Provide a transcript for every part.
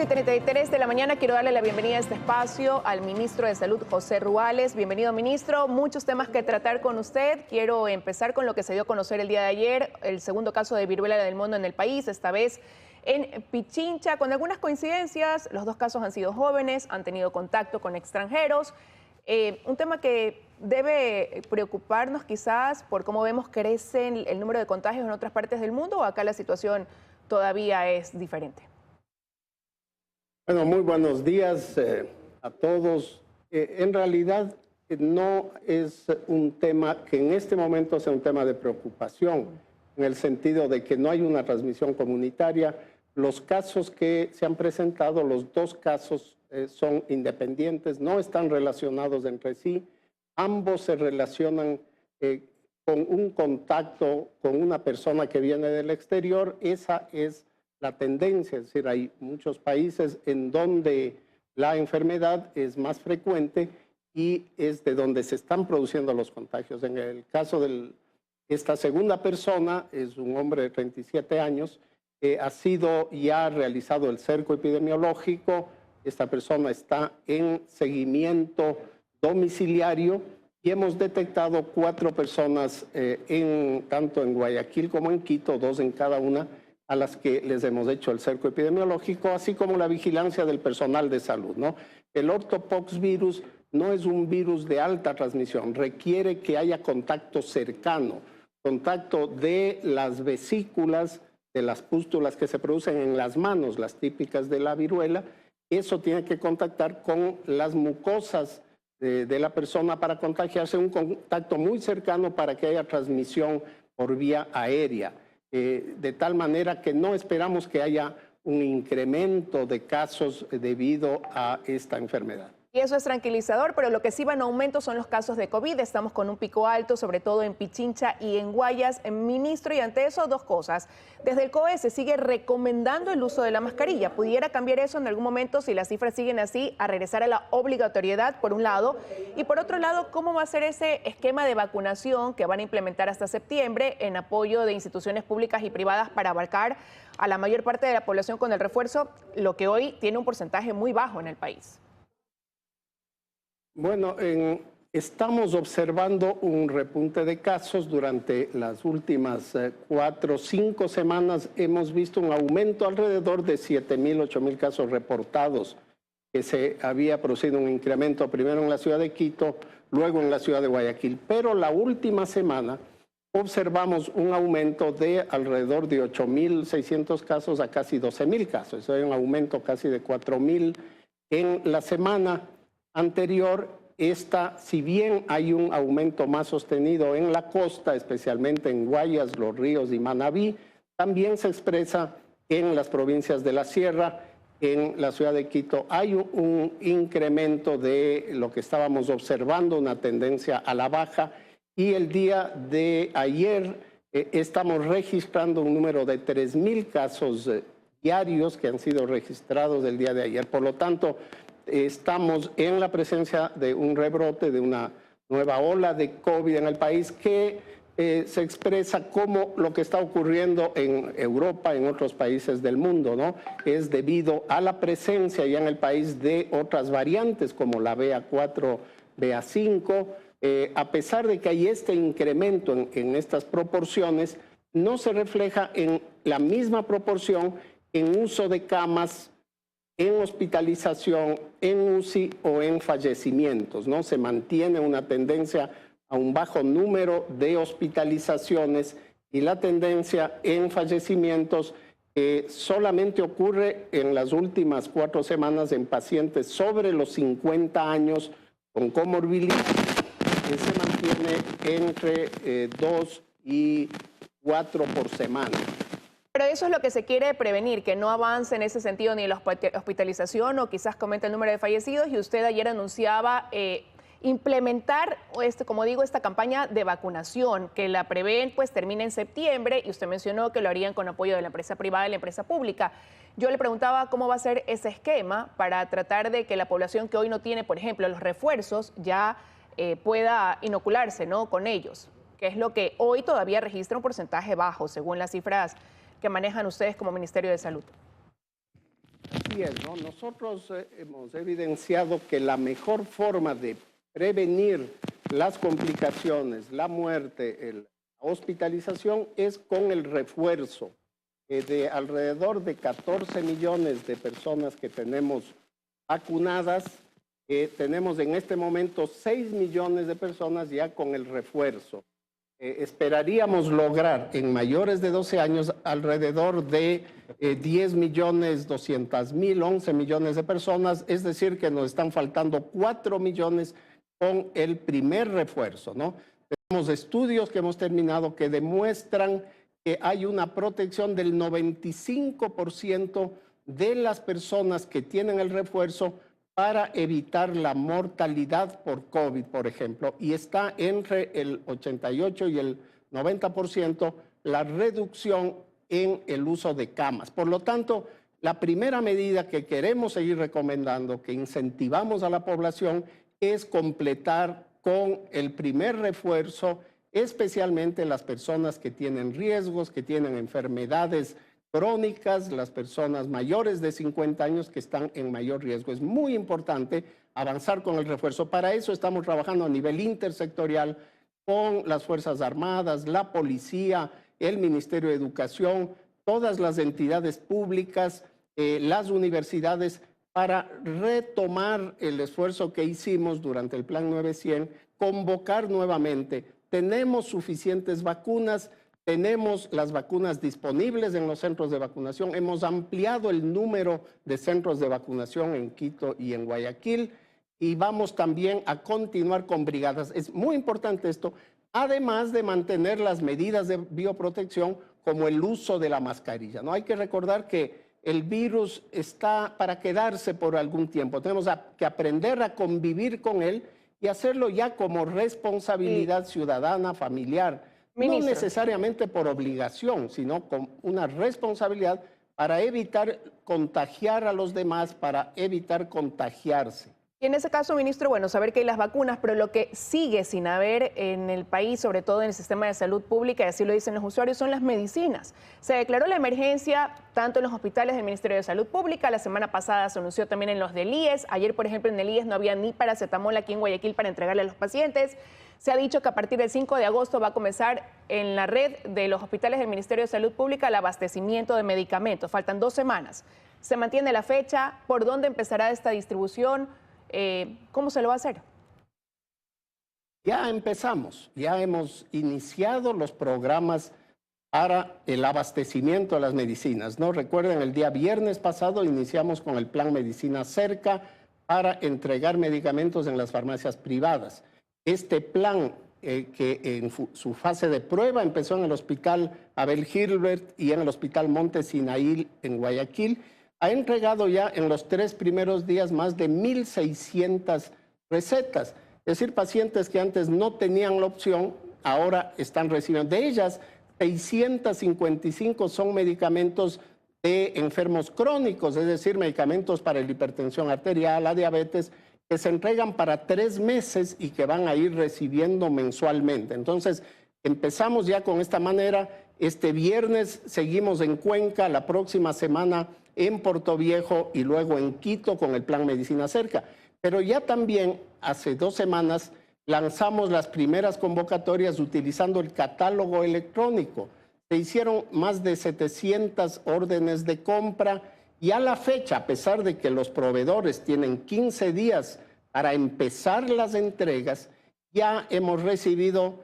7:33 de la mañana. Quiero darle la bienvenida a este espacio al ministro de Salud, José Ruales. Bienvenido, ministro. Muchos temas que tratar con usted. Quiero empezar con lo que se dio a conocer el día de ayer, el segundo caso de viruela del mono en el país, esta vez en Pichincha, con algunas coincidencias. Los dos casos han sido jóvenes, han tenido contacto con extranjeros. Un tema que debe preocuparnos quizás por cómo vemos crece el número de contagios en otras partes del mundo, o acá la situación todavía es diferente. Bueno, muy buenos días a todos. En realidad no es un tema que en este momento sea un tema de preocupación, en el sentido de que no hay una transmisión comunitaria. Los casos que se han presentado, los dos casos son independientes, no están relacionados entre sí. Ambos se relacionan con un contacto con una persona que viene del exterior. Esa es la tendencia, es decir, hay muchos países en donde la enfermedad es más frecuente y es de donde se están produciendo los contagios. En el caso de esta segunda persona, es un hombre de 37 años, ha sido ya realizado el cerco epidemiológico. Esta persona está en seguimiento domiciliario y hemos detectado 4 personas, tanto en Guayaquil como en Quito, 2 en cada una, a las que les hemos hecho el cerco epidemiológico, así como la vigilancia del personal de salud, ¿no? El ortopoxvirus no es un virus de alta transmisión, requiere que haya contacto cercano, contacto de las vesículas, de las pústulas que se producen en las manos, las típicas de la viruela. Eso tiene que contactar con las mucosas de la persona para contagiarse, un contacto muy cercano para que haya transmisión por vía aérea. De tal manera que no esperamos que haya un incremento de casos debido a esta enfermedad. Y eso es tranquilizador, pero lo que sí va en aumento son los casos de COVID. Estamos con un pico alto, sobre todo en Pichincha y en Guayas. Ministro, y ante eso, dos cosas. Desde el COE se sigue recomendando el uso de la mascarilla. ¿Pudiera cambiar eso en algún momento, si las cifras siguen así, a regresar a la obligatoriedad, por un lado? Y por otro lado, ¿cómo va a ser ese esquema de vacunación que van a implementar hasta septiembre en apoyo de instituciones públicas y privadas para abarcar a la mayor parte de la población con el refuerzo, lo que hoy tiene un porcentaje muy bajo en el país? Bueno, estamos observando un repunte de casos. Durante las últimas 4 o 5 semanas hemos visto un aumento alrededor de 7.000, 8.000 casos reportados, que se había producido un incremento primero en la ciudad de Quito, luego en la ciudad de Guayaquil. Pero la última semana observamos un aumento de alrededor de 8.600 casos a casi 12.000 casos. Eso es un aumento casi de 4.000 en la semana anterior. Si bien hay un aumento más sostenido en la costa, especialmente en Guayas, Los Ríos y Manabí, también se expresa en las provincias de la Sierra. En la ciudad de Quito hay un incremento de lo que estábamos observando, una tendencia a la baja, y el día de ayer estamos registrando un número de 3.000 casos diarios que han sido registrados el día de ayer. Por lo tanto, estamos en la presencia de un rebrote, de una nueva ola de COVID en el país que se expresa como lo que está ocurriendo en Europa, en otros países del mundo, ¿no? Es debido a la presencia ya en el país de otras variantes como la BA4, BA5. A pesar de que hay este incremento en estas proporciones, no se refleja en la misma proporción en uso de camas, en hospitalización, en UCI o en fallecimientos, ¿no? Se mantiene una tendencia a un bajo número de hospitalizaciones, y la tendencia en fallecimientos solamente ocurre en las últimas 4 semanas en pacientes sobre los 50 años con comorbilidad, que se mantiene entre 2 y 4 por semana. Pero eso es lo que se quiere prevenir, que no avance en ese sentido ni la hospitalización, o quizás comente el número de fallecidos. Y usted ayer anunciaba implementar, como digo, esta campaña de vacunación, que la prevén pues termina en septiembre, y usted mencionó que lo harían con apoyo de la empresa privada y la empresa pública. Yo le preguntaba cómo va a ser ese esquema para tratar de que la población que hoy no tiene, por ejemplo, los refuerzos, ya pueda inocularse, ¿no?, con ellos, que es lo que hoy todavía registra un porcentaje bajo, según las cifras que manejan ustedes como Ministerio de Salud. así es, ¿no? Nosotros hemos evidenciado que la mejor forma de prevenir las complicaciones, la muerte, la hospitalización es con el refuerzo de alrededor de 14 millones de personas que tenemos vacunadas. Tenemos en este momento 6 millones de personas ya con el refuerzo. Esperaríamos lograr en mayores de 12 años alrededor de 10 millones 200 mil, 11 millones de personas, es decir, que nos están faltando 4 millones con el primer refuerzo, ¿no? Tenemos estudios que hemos terminado que demuestran que hay una protección del 95% de las personas que tienen el refuerzo para evitar la mortalidad por COVID, por ejemplo, y está entre el 88 y el 90% la reducción en el uso de camas. Por lo tanto, la primera medida que queremos seguir recomendando, que incentivamos a la población, es completar con el primer refuerzo, especialmente las personas que tienen riesgos, que tienen enfermedades crónicas, las personas mayores de 50 años que están en mayor riesgo. Es muy importante avanzar con el refuerzo. Para eso estamos trabajando a nivel intersectorial con las Fuerzas Armadas, la Policía, el Ministerio de Educación, todas las entidades públicas, las universidades, para retomar el esfuerzo que hicimos durante el Plan 900, convocar nuevamente. Tenemos suficientes vacunas, tenemos las vacunas disponibles en los centros de vacunación. Hemos ampliado el número de centros de vacunación en Quito y en Guayaquil y vamos también a continuar con brigadas. Es muy importante esto, además de mantener las medidas de bioprotección como el uso de la mascarilla, ¿no? Hay que recordar que el virus está para quedarse por algún tiempo. Tenemos que aprender a convivir con él y hacerlo ya como responsabilidad ciudadana, familiar. Ministro. No necesariamente por obligación, sino con una responsabilidad para evitar contagiar a los demás, para evitar contagiarse. Y en ese caso, ministro, bueno, saber que hay las vacunas, pero lo que sigue sin haber en el país, sobre todo en el sistema de salud pública, y así lo dicen los usuarios, son las medicinas. Se declaró la emergencia tanto en los hospitales del Ministerio de Salud Pública, la semana pasada se anunció también en los del IES. Ayer, por ejemplo, en el IES no había ni paracetamol aquí en Guayaquil para entregarle a los pacientes. Se ha dicho que a partir del 5 de agosto va a comenzar en la red de los hospitales del Ministerio de Salud Pública el abastecimiento de medicamentos. Faltan 2 semanas. ¿Se mantiene la fecha? ¿Por dónde empezará esta distribución? ¿Cómo se lo va a hacer? Ya empezamos, ya hemos iniciado los programas para el abastecimiento de las medicinas, ¿no? Recuerden, el día viernes pasado iniciamos con el Plan Medicina Cerca para entregar medicamentos en las farmacias privadas. Este plan, que en su fase de prueba empezó en el Hospital Abel Gilbert y en el Hospital Monte Sinaí en Guayaquil, ha entregado ya en los 3 primeros días más de 1.600 recetas. Es decir, pacientes que antes no tenían la opción, ahora están recibiendo. De ellas, 655 son medicamentos de enfermos crónicos, es decir, medicamentos para la hipertensión arterial, la diabetes, que se entregan para 3 meses y que van a ir recibiendo mensualmente. Entonces, empezamos ya con esta manera. Este viernes seguimos en Cuenca, la próxima semana en Portoviejo y luego en Quito con el Plan Medicina Cerca. Pero ya también hace 2 semanas lanzamos las primeras convocatorias utilizando el catálogo electrónico. Se hicieron más de 700 órdenes de compra y a la fecha, a pesar de que los proveedores tienen 15 días para empezar las entregas, ya hemos recibido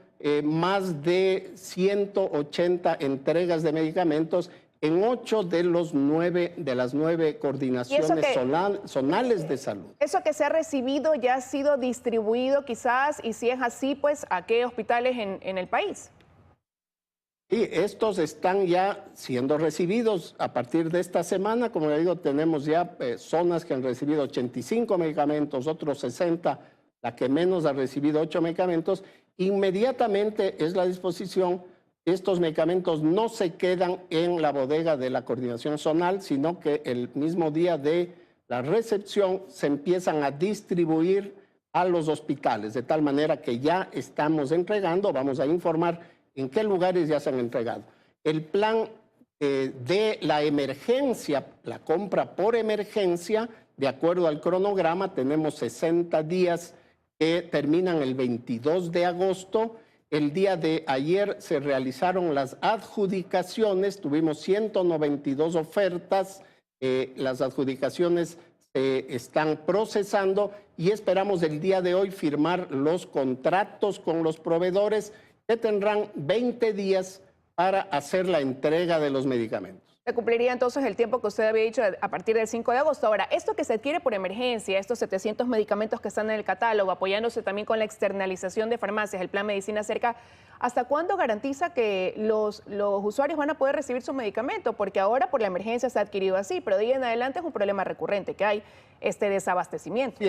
más de 180 entregas de medicamentos en 8 de las 9 coordinaciones zonales de salud. ¿Eso que se ha recibido ya ha sido distribuido quizás? Y si es así, pues, ¿a qué hospitales en el país? Sí, estos están ya siendo recibidos a partir de esta semana. Como le digo, tenemos ya zonas que han recibido 85 medicamentos, otros 60, la que menos ha recibido 8 medicamentos. Inmediatamente es la disposición. Estos medicamentos no se quedan en la bodega de la coordinación zonal, sino que el mismo día de la recepción se empiezan a distribuir a los hospitales, de tal manera que ya estamos entregando, vamos a informar en qué lugares ya se han entregado. El plan de la emergencia, la compra por emergencia, de acuerdo al cronograma, tenemos 60 días que terminan el 22 de agosto. El día de ayer se realizaron las adjudicaciones, tuvimos 192 ofertas, las adjudicaciones se están procesando y esperamos el día de hoy firmar los contratos con los proveedores que tendrán 20 días para hacer la entrega de los medicamentos. Se cumpliría entonces el tiempo que usted había dicho a partir del 5 de agosto. Ahora, esto que se adquiere por emergencia, estos 700 medicamentos que están en el catálogo, apoyándose también con la externalización de farmacias, el plan Medicina Cerca, ¿hasta cuándo garantiza que los usuarios van a poder recibir su medicamento? Porque ahora por la emergencia se ha adquirido así, pero de ahí en adelante es un problema recurrente, que hay este desabastecimiento. Sí,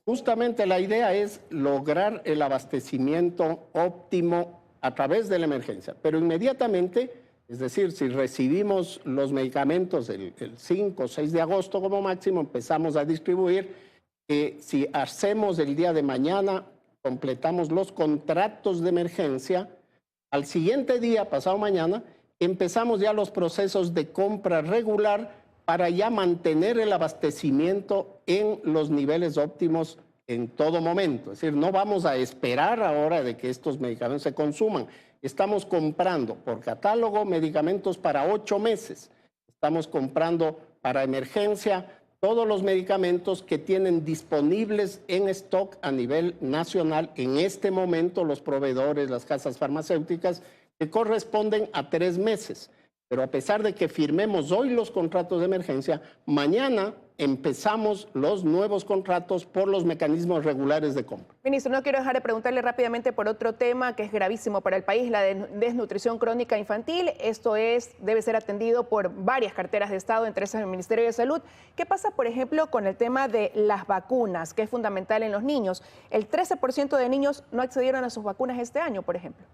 justamente la idea es lograr el abastecimiento óptimo a través de la emergencia, pero inmediatamente, es decir, si recibimos los medicamentos el 5 o 6 de agosto como máximo, empezamos a distribuir. Si hacemos el día de mañana, completamos los contratos de emergencia, al siguiente día, pasado mañana, empezamos ya los procesos de compra regular para ya mantener el abastecimiento en los niveles óptimos en todo momento. Es decir, no vamos a esperar ahora de que estos medicamentos se consuman. Estamos comprando por catálogo medicamentos para 8 meses. Estamos comprando para emergencia todos los medicamentos que tienen disponibles en stock a nivel nacional en este momento los proveedores, las casas farmacéuticas, que corresponden a 3 meses. Pero a pesar de que firmemos hoy los contratos de emergencia, mañana empezamos los nuevos contratos por los mecanismos regulares de compra. Ministro, no quiero dejar de preguntarle rápidamente por otro tema que es gravísimo para el país, la desnutrición crónica infantil. Esto debe ser atendido por varias carteras de Estado, entre esas el Ministerio de Salud. ¿Qué pasa, por ejemplo, con el tema de las vacunas, que es fundamental en los niños? El 13% de niños no accedieron a sus vacunas este año, por ejemplo.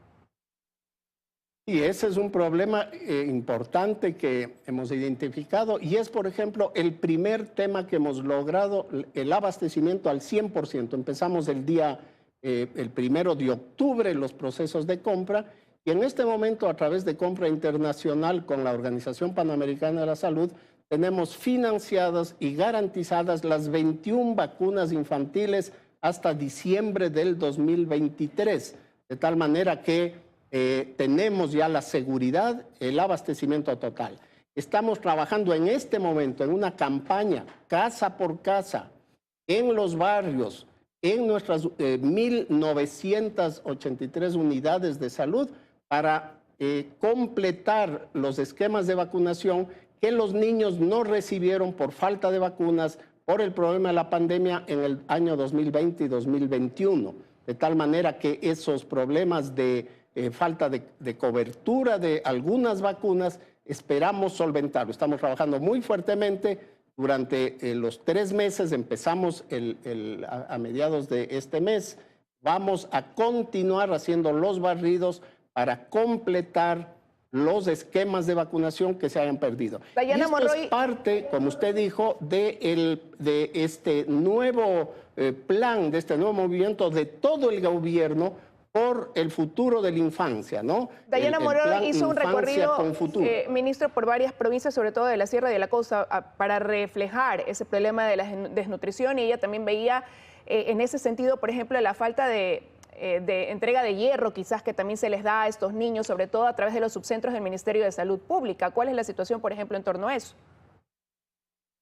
Y ese es un problema importante que hemos identificado y es, por ejemplo, el primer tema que hemos logrado, el abastecimiento al 100%. Empezamos el 1 de octubre los procesos de compra y en este momento, a través de compra internacional con la Organización Panamericana de la Salud, tenemos financiadas y garantizadas las 21 vacunas infantiles hasta diciembre del 2023, de tal manera que tenemos ya la seguridad, el abastecimiento total. Estamos trabajando en este momento en una campaña casa por casa, en los barrios, en nuestras 1.983 unidades de salud para completar los esquemas de vacunación que los niños no recibieron por falta de vacunas por el problema de la pandemia en el año 2020 y 2021. De tal manera que esos problemas de falta de cobertura de algunas vacunas, esperamos solventarlo. Estamos trabajando muy fuertemente durante los 3 meses, empezamos a mediados de este mes, vamos a continuar haciendo los barridos para completar los esquemas de vacunación que se hayan perdido. Dayana Monroy es parte, como usted dijo, de este nuevo plan, de este nuevo movimiento de todo el gobierno por el futuro de la infancia, ¿no? Dayana Monroy hizo un recorrido, ministro, por varias provincias, sobre todo de la Sierra y de la Costa, para reflejar ese problema de la desnutrición, y ella también veía en ese sentido, por ejemplo, la falta de entrega de hierro quizás que también se les da a estos niños, sobre todo a través de los subcentros del Ministerio de Salud Pública. ¿Cuál es la situación, por ejemplo, en torno a eso?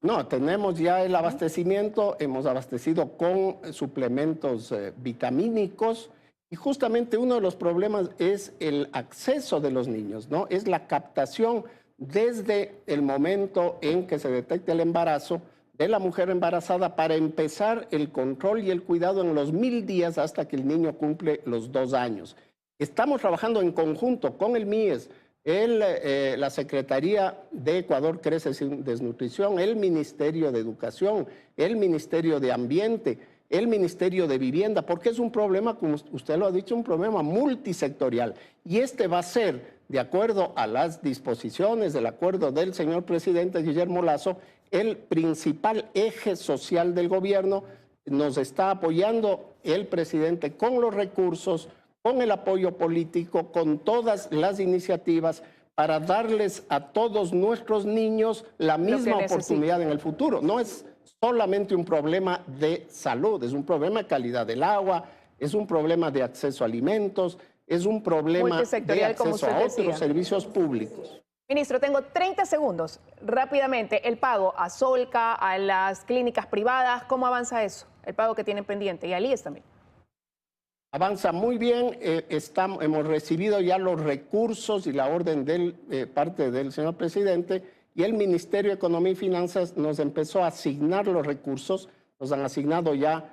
No, tenemos ya el abastecimiento, hemos abastecido con suplementos vitamínicos y justamente uno de los problemas es el acceso de los niños, ¿no? Es la captación desde el momento en que se detecta el embarazo de la mujer embarazada para empezar el control y el cuidado en los 1000 días hasta que el niño cumple los 2 años. Estamos trabajando en conjunto con el MIES, la Secretaría de Ecuador Crece Sin Desnutrición, el Ministerio de Educación, el Ministerio de Ambiente, el Ministerio de Vivienda, porque es un problema, como usted lo ha dicho, un problema multisectorial. Y este va a ser, de acuerdo a las disposiciones del acuerdo del señor presidente Guillermo Lasso, el principal eje social del gobierno. Nos está apoyando el presidente con los recursos, con el apoyo político, con todas las iniciativas para darles a todos nuestros niños la misma oportunidad en el futuro. No es solamente un problema de salud, es un problema de calidad del agua, es un problema de acceso a alimentos, es un problema de acceso a otros servicios públicos. Ministro, tengo 30 segundos. Rápidamente, el pago a Solca, a las clínicas privadas, ¿cómo avanza eso? El pago que tienen pendiente y al IES también. Avanza muy bien, hemos recibido ya los recursos y la orden parte del señor presidente, y el Ministerio de Economía y Finanzas nos empezó a asignar los recursos. Nos han asignado ya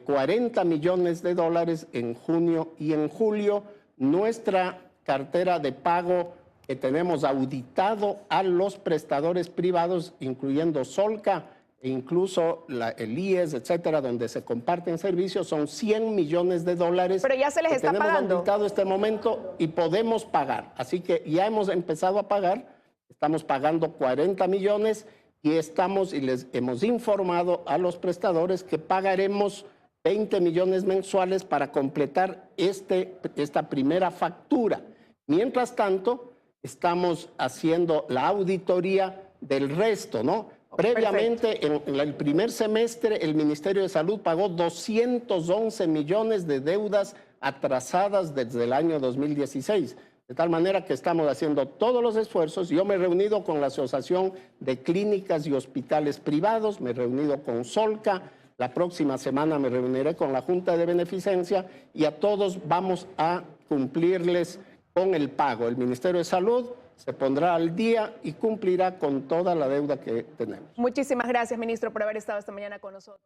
40 millones de dólares en junio y en julio. Nuestra cartera de pago que tenemos auditado a los prestadores privados, incluyendo Solca e incluso el IES, etcétera, donde se comparten servicios, son 100 millones de dólares. Pero ya se les está pagando. Tenemos auditado este momento y podemos pagar. Así que ya hemos empezado a pagar. Estamos pagando 40 millones y les hemos informado a los prestadores que pagaremos 20 millones mensuales para completar esta primera factura. Mientras tanto, estamos haciendo la auditoría del resto, ¿no? Previamente, en el primer semestre, el Ministerio de Salud pagó 211 millones de deudas atrasadas desde el año 2016. De tal manera que estamos haciendo todos los esfuerzos. Yo me he reunido con la Asociación de Clínicas y Hospitales Privados, me he reunido con Solca, la próxima semana me reuniré con la Junta de Beneficencia y a todos vamos a cumplirles con el pago. El Ministerio de Salud se pondrá al día y cumplirá con toda la deuda que tenemos. Muchísimas gracias, ministro, por haber estado esta mañana con nosotros.